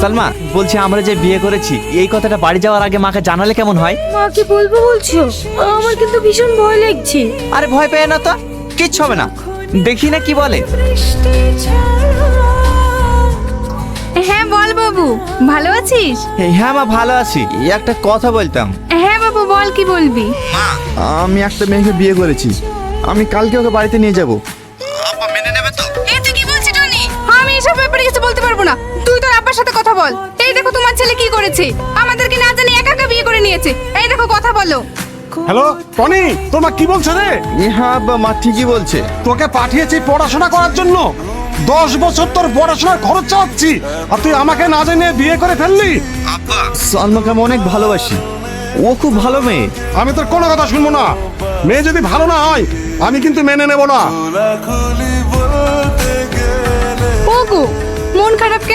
সালমা, বলছি আমরা যে বিয়ে করেছি এই কথাটা বাড়ি যাওয়ার আগে মাকে জানালে কেমন হয়? মাকে বলবো বলছো? আমার কিন্তু ভীষণ ভয় লাগছে। আরে ভয় পেয়ে না তো, কিচ্ছু হবে না, দেখি না কি বলে। হ্যাঁ বল বাবু, ভালো আছিস? হ্যাঁ মা, ভালো আছি। একটা কথা বলতাম। হ্যাঁ বাবু বল, কি বলবি? আমি একটা মেয়েকে বিয়ে করেছি, আমি কালকে ওকে বাড়িতে নিয়ে যাব। আব্বা মেনে নেবে তো? এ তুই কি বলছিস টনি? আমি এসব ব্যাপারে কিছু বলতে পারবো না। তুই তোর আব্বার সাথে কথা বল। এই দেখো তোমার ছেলে কি করেছে, আমাদেরকে না জানি একা একা বিয়ে করে নিয়েছে। এই দেখো কথা বলো। হ্যালো টনি, তোর মা কি বলছে রে? হ্যাঁ আব্বা, মা ঠিকই বলছে। তোকে পাঠিয়েছি পড়াশোনা করার জন্য, 10 বছর তোর পড়াশোনার খরচ চাচ্ছি, আর তুই আমাকে না জেনে বিয়ে করে ফেললি। আব্বা, সালমাকে আমি অনেক ভালোবাসি, ও খুব ভালো মেয়ে। আমি তোর কোনো কথা শুনবো না। মেয়ে যদি ভালো না হয় আমি কিন্তু মেনে নেব না। ওগো, মন খারাপ কেন?